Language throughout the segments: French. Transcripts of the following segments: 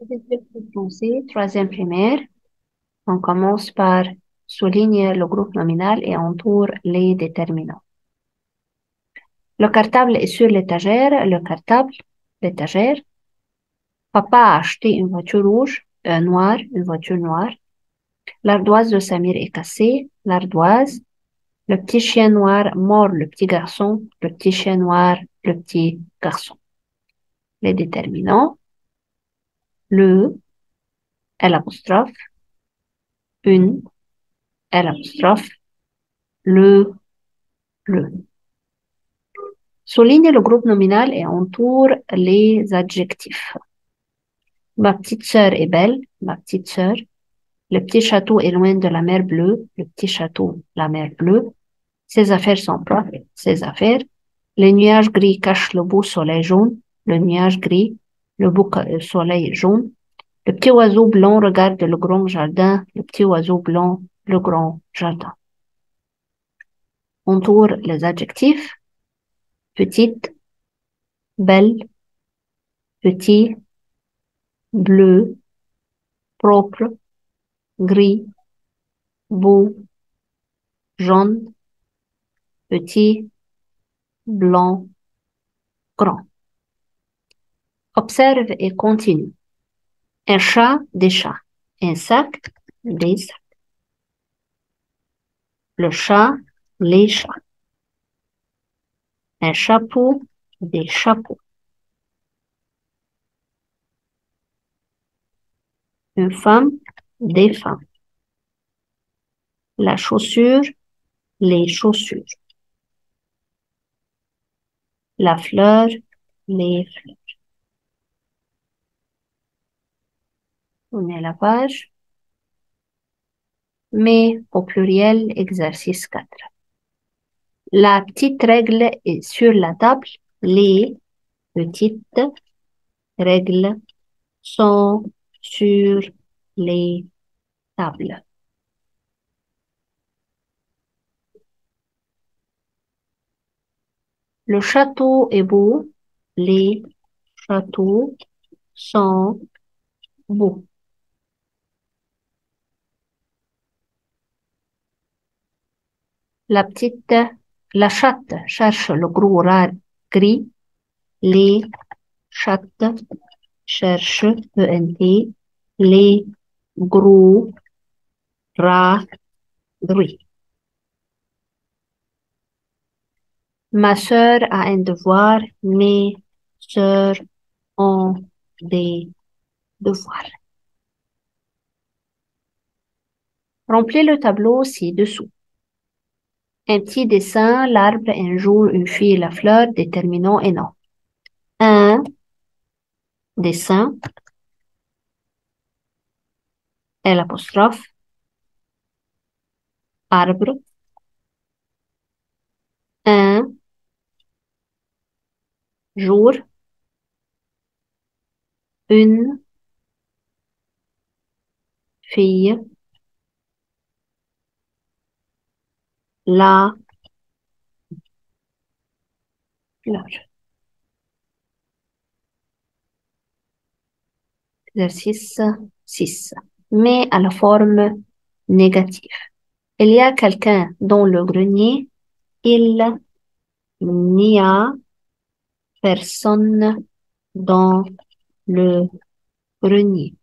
Exercice français, troisième primaire. On commence par souligner le groupe nominal et entoure les déterminants. Le cartable est sur l'étagère. Le cartable, l'étagère. Papa a acheté une voiture rouge, noire, une voiture noire. L'ardoise de Samir est cassée. L'ardoise. Le petit chien noir mord le petit garçon. Le petit chien noir, le petit garçon. Les déterminants. Le, L apostrophe. Une, L apostrophe. Le. Souligne le groupe nominal et entoure les adjectifs. Ma petite sœur est belle, ma petite sœur. Le petit château est loin de la mer bleue, le petit château, la mer bleue. Ses affaires sont propres, ses affaires. Les nuages gris cachent le beau soleil jaune, le nuage gris, le beau soleil jaune. Le petit oiseau blanc regarde le grand jardin, le petit oiseau blanc, le grand jardin. Entoure les adjectifs. Petite, belle, petit, bleu, propre, gris, beau, jaune, petit, blanc, grand. Observe et continue. Un chat, des chats. Un sac, des sacs. Le chat, les chats. Un chapeau, des chapeaux. Une femme, des femmes. La chaussure, les chaussures. La fleur, les fleurs. Tournez la page. Mais au pluriel, exercice 4. La petite règle est sur la table. Les petites règles sont sur les tables. Le château est beau. Les châteaux sont beaux. La petite, la chatte cherche le gros rat gris. Les chattes cherchent, ENT, les gros rats gris. Ma sœur a un devoir, mes sœurs ont des devoirs. Remplis le tableau ci-dessous. Un petit dessin, l'arbre, un jour, une fille, la fleur, déterminant et non. Un dessin, L apostrophe, arbre. Un jour, une fille, la fleur. Exercice 6. Mais à la forme négative. Il y a quelqu'un dans le grenier. Il n'y a personne dans le grenier.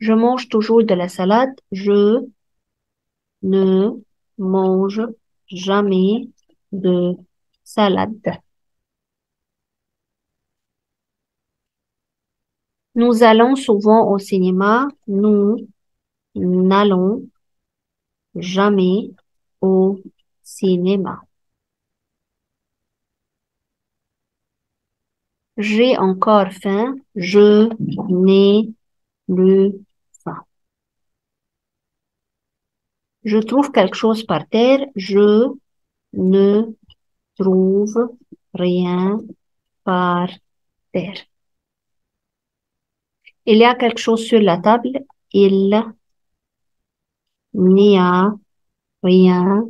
Je mange toujours de la salade. Je ne mange jamais de salade. Nous allons souvent au cinéma. Nous n'allons jamais au cinéma. J'ai encore faim. Je n'ai plus faim. Je trouve quelque chose par terre. Je ne trouve rien par terre. Il y a quelque chose sur la table. Il n'y a rien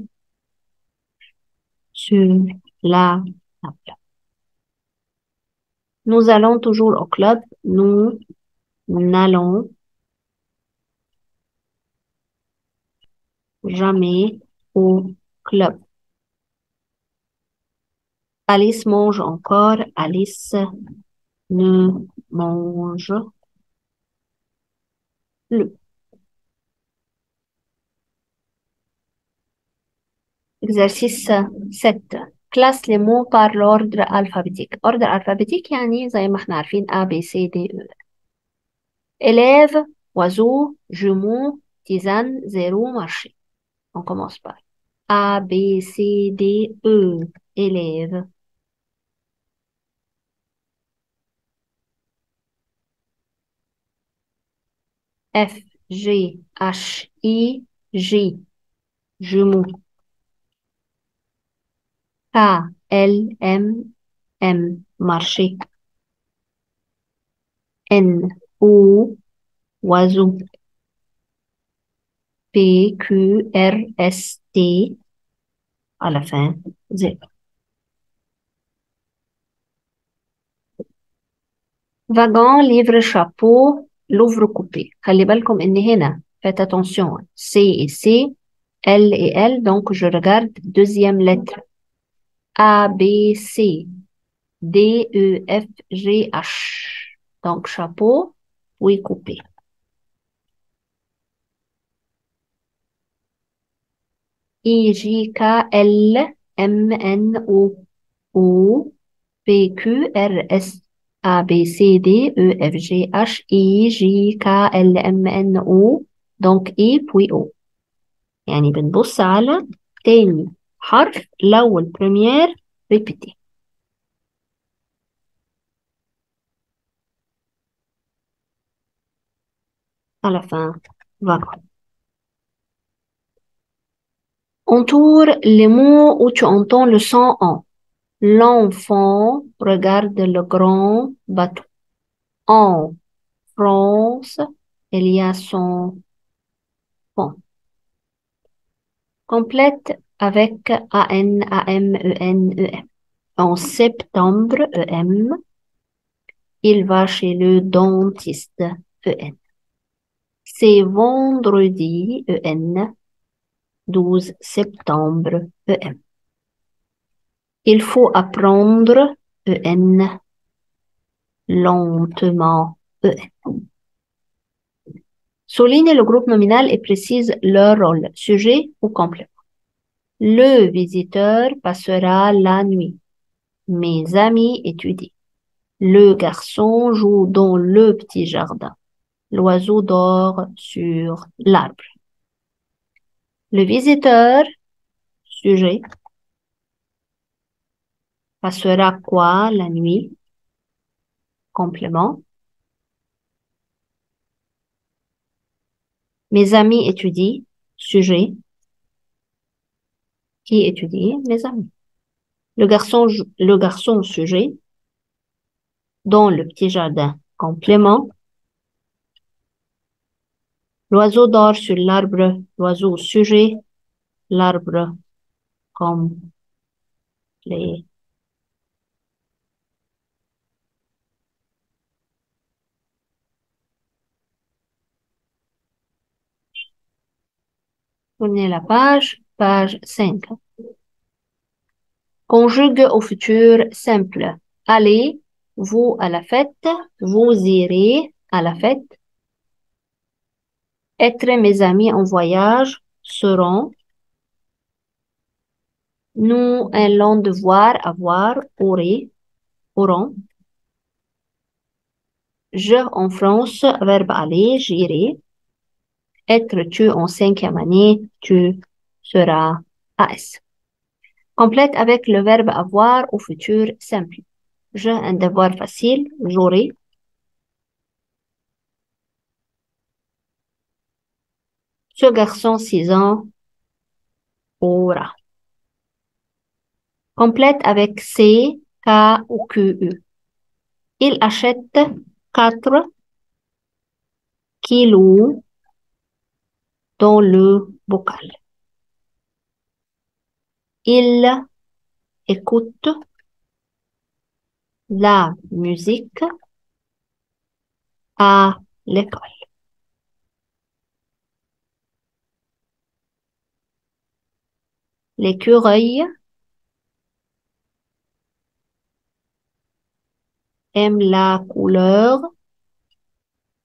sur la table. Nous allons toujours au club. Nous n'allons jamais au club. Alice mange encore. Alice ne mange plus. Exercice 7. Classe les mots par l'ordre alphabétique. Ordre alphabétique يعني زي ما احنا عارفين A, B, C, D, E. Élève, oiseau, jumeau, tisane, zéro, marché. On commence par A, B, C, D, E. Élève. F, G, H, I, J. Jumeau. K, L, M, M. Marché. N, O, oiseau. P, Q, R, S, T. À la fin, zéro. Wagon, livre, chapeau, louvre coupé. خلي بالكم إن هنا, faites attention, C et C, L et L, donc je regarde deuxième lettre. A, B, C, D, E, F, G, H. Donc chapeau, oui, coupé. I, J, K, L, M, N, O, O, P, Q, R, S, A, B, C, D, E, F, G, H, I, J, K, L, M, N, O. Donc I puis O. يعني بنبص على تاني حرف لو البريمير ريبيتي. À la fin, voilà. Entoure les mots où tu entends le son en. L'enfant regarde le grand bateau. En France, il y a son pont. Complète avec AN, AM, EN, EM. En septembre, EM, il va chez le dentiste, EN. C'est vendredi, EN, 12 septembre, EM. Il faut apprendre, EN, lentement, EN. Souligne le groupe nominal et précise leur rôle, sujet ou complément. Le visiteur passera la nuit. Mes amis étudient. Le garçon joue dans le petit jardin. L'oiseau dort sur l'arbre. Le visiteur, sujet, passera quoi la nuit? Complément. Mes amis étudient, sujet, qui étudie? Mes amis. Le garçon, sujet, dans le petit jardin, complément. L'oiseau dort sur l'arbre, l'oiseau, sujet, l'arbre, complément. Tournez la page 5. Conjugue au futur simple. Allez, vous à la fête, vous irez à la fête. Être mes amis en voyage seront. Nous allons devoir avoir, auront. Je en France, verbe aller, j'irai. Être tu en cinquième année, tu seras AS. Complète avec le verbe avoir au futur simple. Je un devoir facile, j'aurai. Ce garçon 6 ans aura. Complète avec C, K ou QE. Il achète 4 kilos dans le bocal. Il écoute la musique à l'école. L'écureuil aime la couleur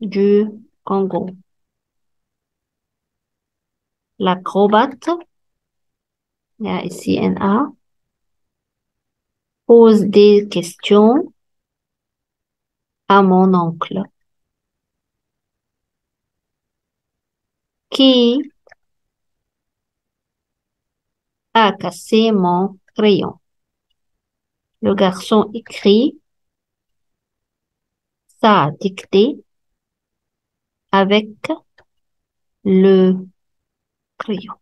du Congo. L'acrobate, il y a ici un A, pose des questions à mon oncle. Qui a cassé mon crayon? Le garçon écrit sa dictée avec le crayon.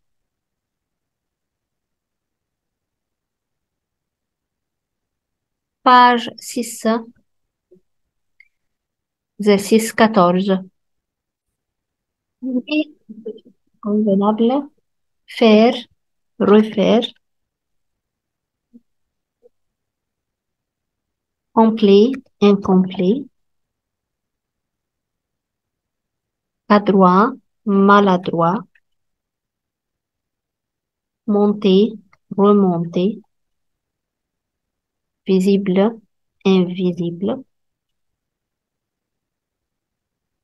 Page 6, exercice 14. Et convenable, faire, refaire, complet, incomplet, adroit, maladroit, monter, remonter, visible, invisible,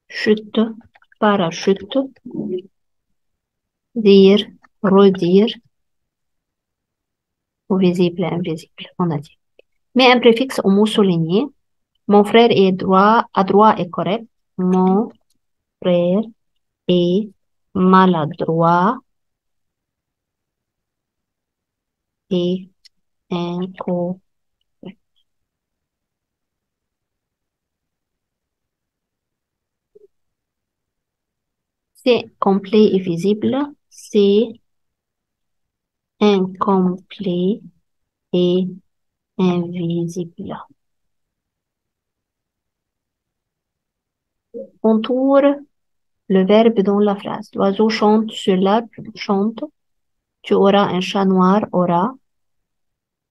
chute, parachute, dire, redire, ou visible, invisible, on a dit. Mets un préfixe au mot souligné. Mon frère est droit, adroit et correct. Mon frère est maladroit et incorrect. C'est complet et visible. C'est incomplet et invisible. Entoure le verbe dans la phrase. L'oiseau chante sur l'arbre, chante. Tu auras un chat noir, aura.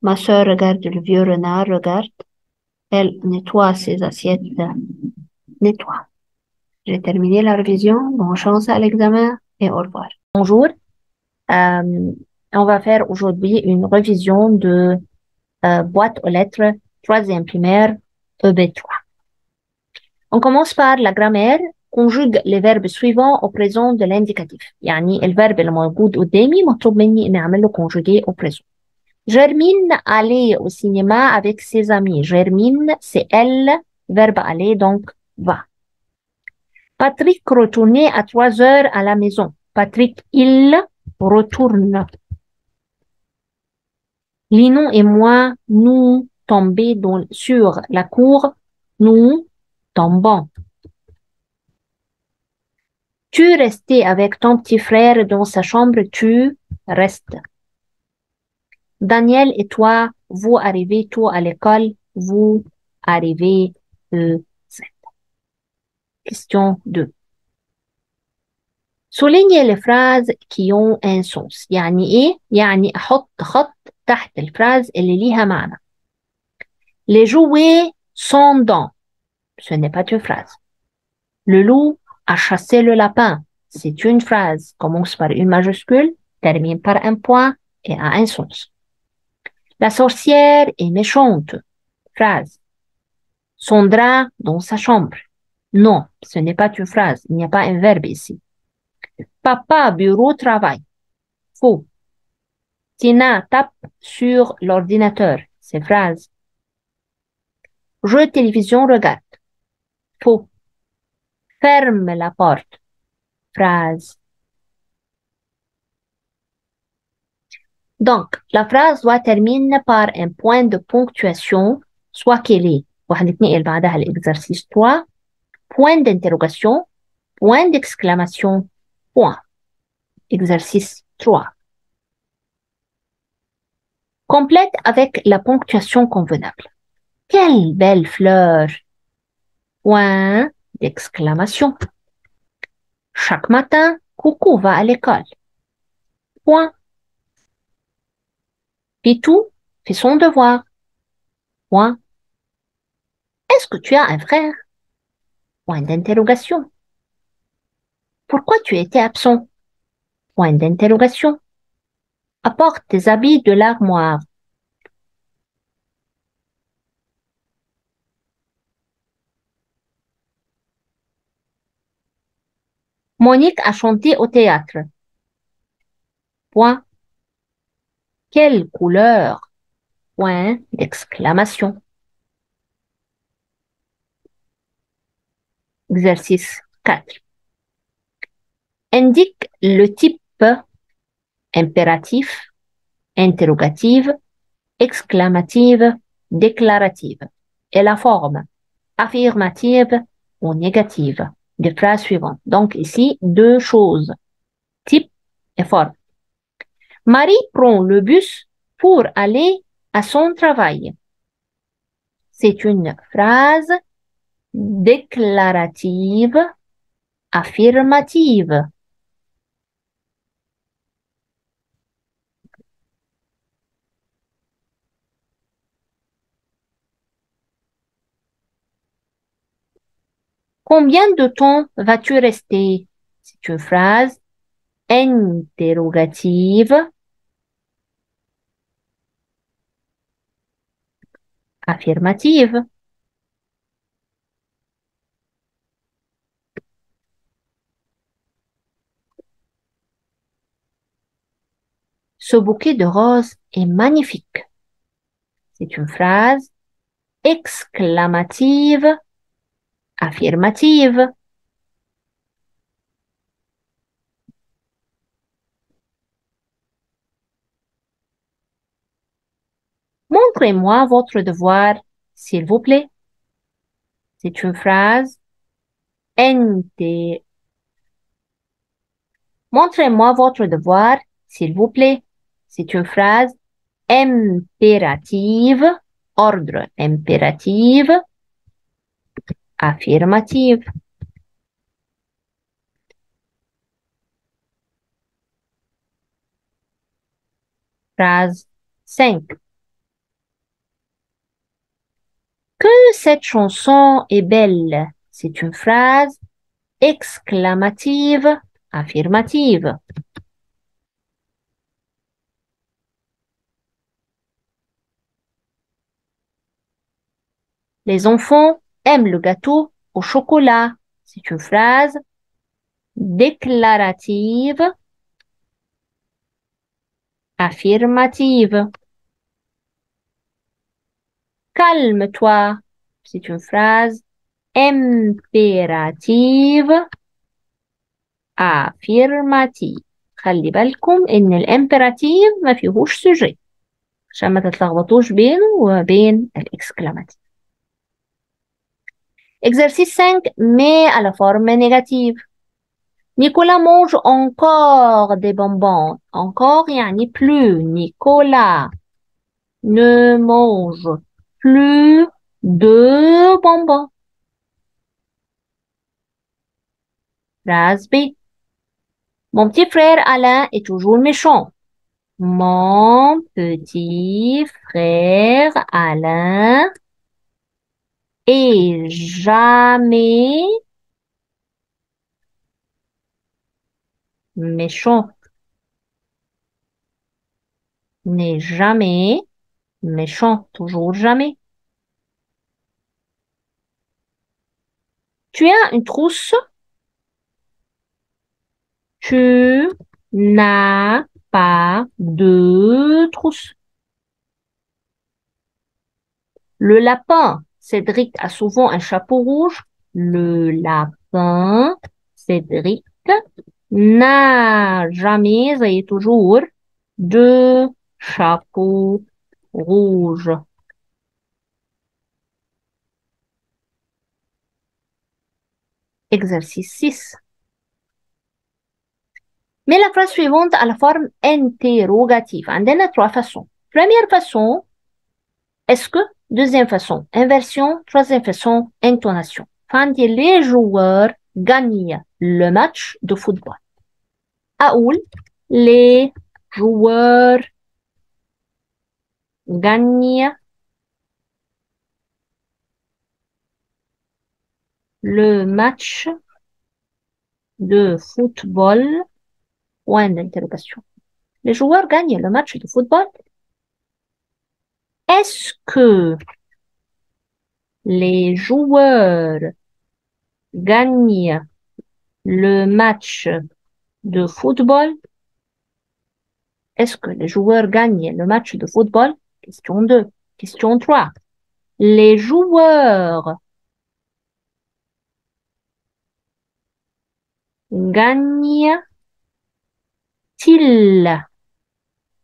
Ma sœur regarde le vieux renard, regarde. Elle nettoie ses assiettes, nettoie. J'ai terminé la révision. Bonne chance à l'examen et au revoir. Bonjour, Euh, on va faire aujourd'hui une révision de boîte aux lettres, troisième primaire, EB3. On commence par la grammaire, conjugue les verbes suivants au présent de l'indicatif. يعني الverbe اللي موجود قدامي مطلوب مني إني أعمل له conjugué au présent. Germine allait au cinéma avec ses amis. Germine, c'est elle, verbe aller, donc va. Patrick retournait à 3 heures à la maison. Patrick, il retourne. Lino et moi, nous tombons sur la cour, nous tombons. Tu restais avec ton petit frère dans sa chambre, tu restes. Daniel et toi, vous arrivez tôt à l'école, vous arrivez sept. Question 2. Soulignez les phrases qui ont un sens. يعني ايه؟ يعني احط خط تحت الفراز اللي ليها معنى. Les jouets sont dans. Ce n'est pas une phrase. Le loup a chassé le lapin. C'est une phrase. Commence par une majuscule, termine par un point et a un sens. La sorcière est méchante. Phrase. Son drap dans sa chambre. Non, ce n'est pas une phrase. Il n'y a pas un verbe ici. Papa, bureau, travail. Faux. Tina tape sur l'ordinateur. C'est phrase. Jeu télévision, regarde. Faux. Ferme la porte. Phrase. Donc, la phrase doit terminer par un point de ponctuation, soit qu'elle est وهنتنقل بعدها l'exercice 3, point d'interrogation, point d'exclamation, point. Exercice 3. Complète avec la ponctuation convenable. Quelle belle fleur! Point d'exclamation. Chaque matin, Coucou va à l'école. Point. Pitou fait son devoir. Point. Est-ce que tu as un frère? Point d'interrogation. Pourquoi tu étais absent? Point d'interrogation. Apporte tes habits de l'armoire. Monique a chanté au théâtre. Point. Quelle couleur? Point d'exclamation. Exercice 4. Indique le type impératif, interrogative, exclamative, déclarative et la forme affirmative ou négative des phrases suivantes. Donc ici, deux choses, type et forme. Marie prend le bus pour aller à son travail. C'est une phrase déclarative, affirmative. Combien de temps vas-tu rester? C'est une phrase interrogative, affirmative. Ce bouquet de roses est magnifique. C'est une phrase exclamative, affirmative. Montrez-moi votre devoir, s'il vous plaît. C'est une phrase Montrez-moi votre devoir, s'il vous plaît. C'est une phrase impérative, ordre impérative, affirmative. Phrase 5. Que cette chanson est belle. C'est une phrase exclamative, affirmative. Les enfants aiment le gâteau au chocolat. C'est une phrase déclarative, affirmative. Calme-toi. C'est une phrase impérative, affirmative. خلي بالكم إن الإمبيراتيف ما فيهوش سوجي عشان ما تتلخبطوش بينه وبين الإكسكلاماتيف. Exercice 5, mais à la forme négative. Nicolas mange encore des bonbons. Encore يعني plus. Nicolas ne mange plus de bonbons. Phrase B. Mon petit frère Alain est toujours méchant. Mon petit frère Alain est jamais méchant. N'est jamais méchant. Toujours jamais. Tu as une trousse? Tu n'as pas de trousse. Le lapin, Cédric a souvent un chapeau rouge. Le lapin, Cédric, n'a jamais et toujours de chapeau rouge. Exercice 6. Mais la phrase suivante a la forme interrogative. عندنا trois façons. Première façon, est-ce que? Deuxième façon, inversion. Troisième façon, intonation. فعندي les joueurs gagnent le match de football. أقول les joueurs gagnent le match de football? Point d'interrogation. Les joueurs gagnent le match de football? Est-ce que les joueurs gagnent le match de football? Est-ce que les joueurs gagnent le match de football? Question 2. Question 3. Les joueurs gagnent-ils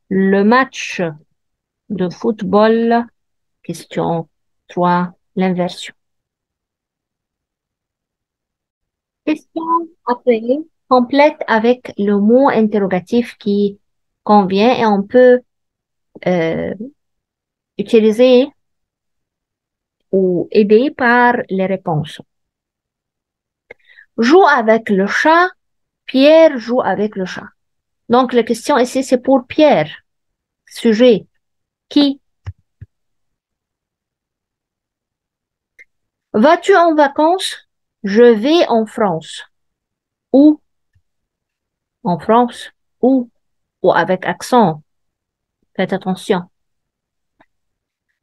le match de football? Question 3. L'inversion. Question après, complète avec le mot interrogatif qui convient et on peut euh, utiliser ou aider par les réponses. Joue avec le chat, Pierre joue avec le chat. Donc la question ici c'est pour Pierre. Sujet, qui? Vas-tu en vacances? Je vais en France. Où? En France. Où? Ou avec accent. Faites attention.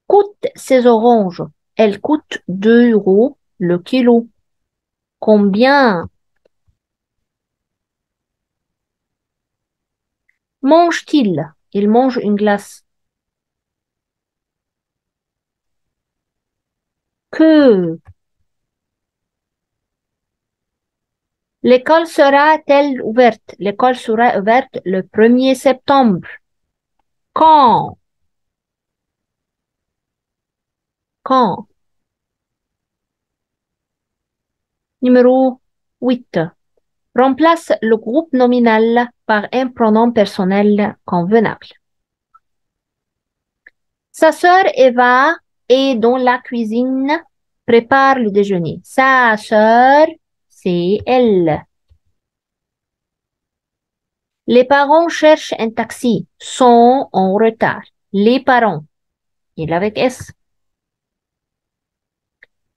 Coûtent ces oranges? Elles coûtent 2 euros le kilo. Combien mange-t-il? Il mange une glace. Que l'école sera-t-elle ouverte? L'école sera ouverte le 1er septembre. Quand? Quand? Numéro 8. Remplace le groupe nominal par un pronom personnel convenable. Sa sœur Eva est dans la cuisine, prépare le déjeuner. Sa sœur, c'est elle. Les parents cherchent un taxi, sont en retard. Les parents, il avec S.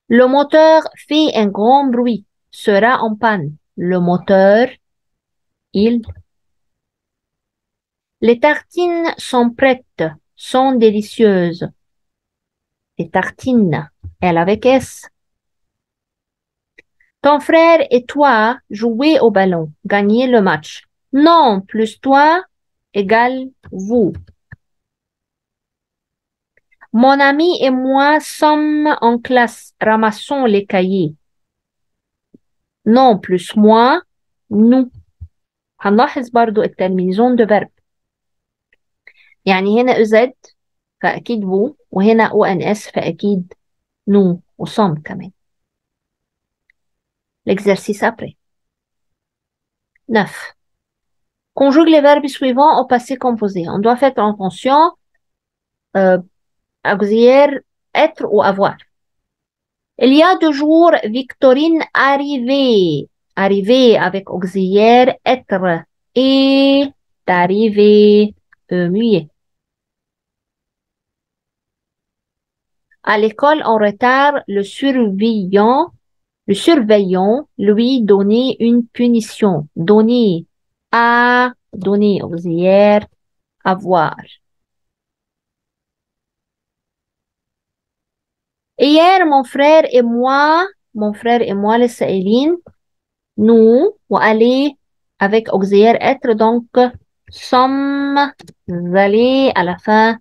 Le moteur fait un grand bruit, sera en panne. Le moteur, il. Les tartines sont prêtes, sont délicieuses. Les tartines, elle avec S. Ton frère et toi jouez au ballon, gagnez le match. Non plus toi égale vous. Mon ami et moi sommes en classe, ramassons les cahiers. Non plus moi, nous. هنلاحظ برضو التلميذون de verb. يعني هنا أزد فأكيد vous وهنا ONS فأكيد nous وصم كمان. L'exercice après. 9. Conjugue les verbes suivants au passé composé. On doit faire attention auxiliaire être ou avoir. Il y a 2 jours, Victorine arrivait. Arrivée avec auxiliaire être est arrivée muet. À l'école en retard, le surveillant lui donnait une punition. Donner à, donner auxiliaire, avoir. Hier, mon frère et moi, les Saïlines, nous, ou aller avec auxiliaire être, donc, sommes allés à la fin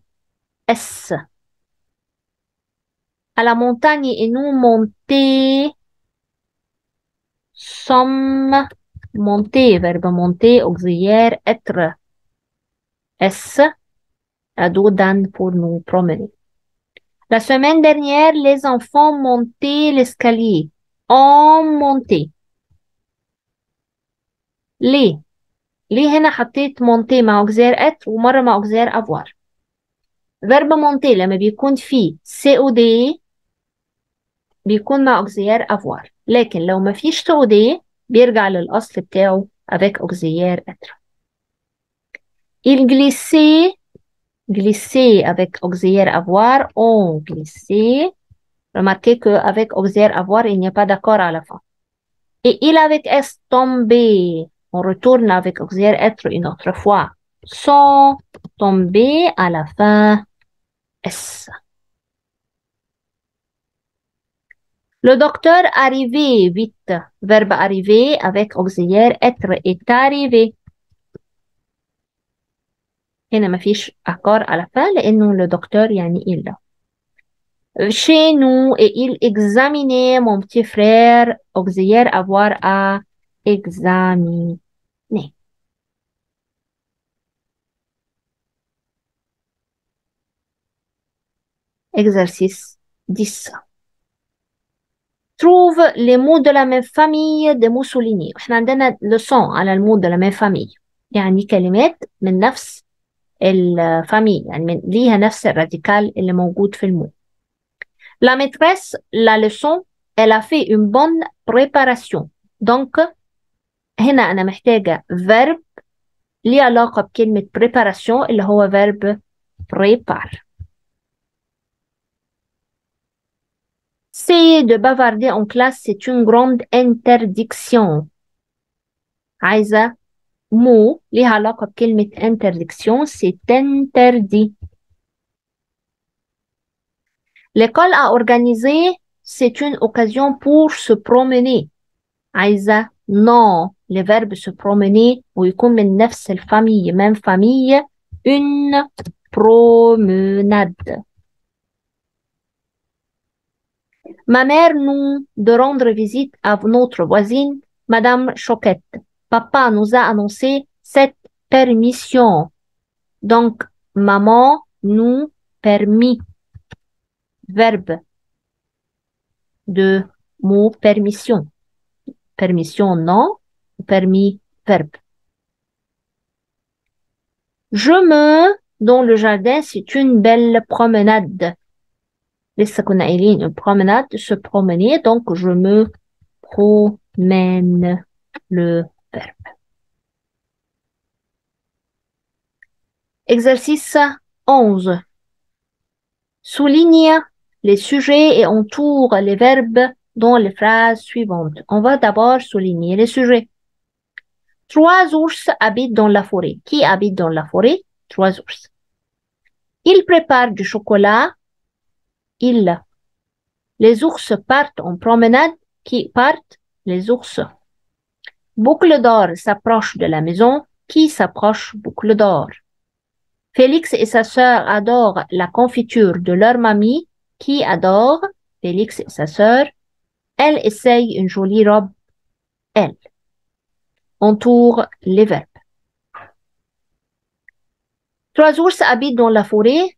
S. À la montagne et nous monter, sommes monter, verbe monter, auxiliaire être S, ado dan pour nous promener. La semaine dernière, les enfants montaient l'escalier. Ont monté. ليه هنا حطيت monter مع auxiliaire être ومرة مع auxiliaire avoir. verbe monter لما بيكون فيه COD بيكون مع auxiliaire avoir. لكن لو ما فيش COD بيرجع للأصل بتاعه avec auxiliaire être. Il glissait avec auxiliaire avoir. On glissait. Remarquez qu'avec auxiliaire avoir, il n'y a pas d'accord à la fin. Et il avec S tombé. On retourne avec auxiliaire être une autre fois. Sont tombés à la fin S. Le docteur arrivé vite. Verbe arriver avec auxiliaire être est arrivé. هنا ما فيش accord à la fin لأنه le docteur يعني il. Chez nous, et il examinait mon petit frère, auxiliaire avoir à examiner. Exercice 10. Trouve les mots de la même famille des mots soulignés. احنا عندنا leçon على المود de la même famille. يعني كلمات من نفس الفاميليا يعني ليها نفس الراديكال اللي موجود في المود. La maîtresse, la leçon, elle a fait une bonne préparation. Donc, هنا أنا محتاجة verb ليه علاقة بكلمة préparation اللي هو verb prépare. Essayer de bavarder en classe, c'est une grande interdiction. عايزة mot ليه علاقة بكلمة interdiction, c'est interdit. L'école a organisé, c'est une occasion pour se promener. عايزة non le verbe se promener ويكون من نفس الفامille même famille une promenade. Ma mère nous de rendre visite à notre voisine Madame Choquette. Papa nous a annoncé cette permission. Donc maman nous permis verbe de mot permission. Permission non, permis verbe. Je me dans le jardin, c'est une belle promenade. لسه كنا قايلين une promenade se promener, donc je me promène le verbe. Exercice 11. Souligne les sujets et entoure les verbes dans les phrases suivantes. On va d'abord souligner les sujets. 3 ours habitent dans la forêt. Qui habite dans la forêt? 3 ours. Ils préparent du chocolat. Ils. Les ours partent en promenade. Qui partent? Les ours. Boucle d'or s'approche de la maison. Qui s'approche? Boucle d'or. Félix et sa sœur adorent la confiture de leur mamie. Qui adore? Félix et sa sœur. Elle essaye une jolie robe. Elle. Entoure les verbes. 3 ours habitent dans la forêt.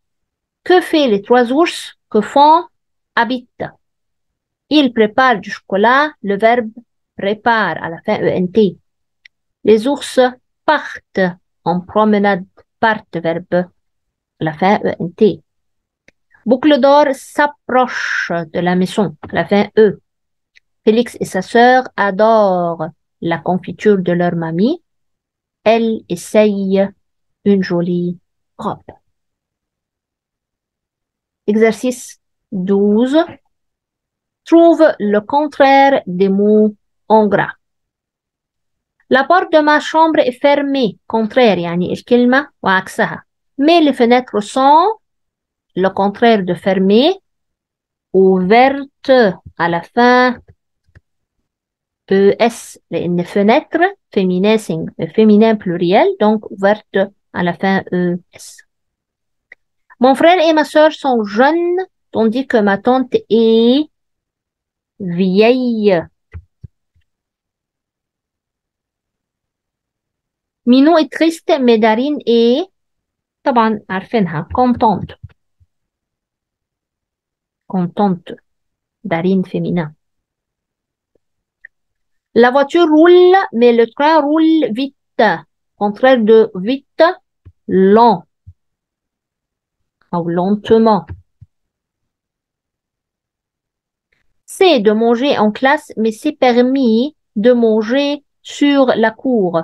Que fait les 3 ours? Que font? Habitent. Ils préparent du chocolat. Le verbe prépare à la fin ENT. Les ours partent en promenade. Partent verbe à la fin ENT. Boucle d'or s'approche de la maison à la fin E. Félix et sa sœur adorent la confiture de leur mamie. Elle essaye une jolie robe. Exercice 12. Trouve le contraire des mots en gras. La porte de ma chambre est fermée. Contraire يعني الكلمة وعكسها. Mais les fenêtres sont le contraire de fermée. Ouverte à la fin ES لأن fenêtre féminin féminin pluriel donc ouverte à la fin ES. Mon frère et ma sœur sont jeunes tandis que ma tante est vieille. Minou est triste mais Darine est طبعا عارفينها contente. Contente. Darine féminin. La voiture roule, mais le train roule vite. Contraire de vite, lent. Ou lentement. C'est de manger en classe, mais c'est permis de manger sur la cour.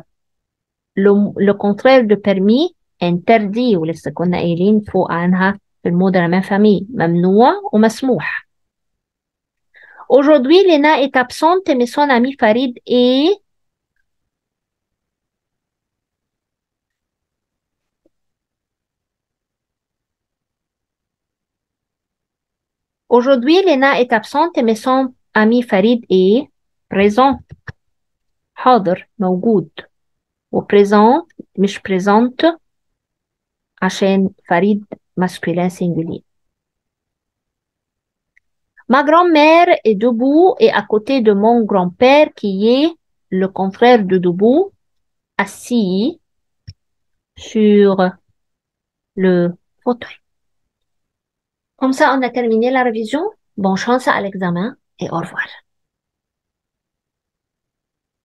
Le contraire de permis, interdit. ولسه كنا قايلين فوق عنها في المود de la même famille. ممنوع ومسموح. Aujourd'hui, Lena est absente, mais son ami Farid est... Aujourd'hui, Lena est absente, mais son ami Farid est présent. حاضر موجود. وبريزون مش بريزنت عشان فريد masculin singulier. Ma grand-mère est debout et à côté de mon grand-père qui est le contraire de debout, assis sur le fauteuil. Comme ça, on a terminé la révision. Bonne chance à l'examen et au revoir.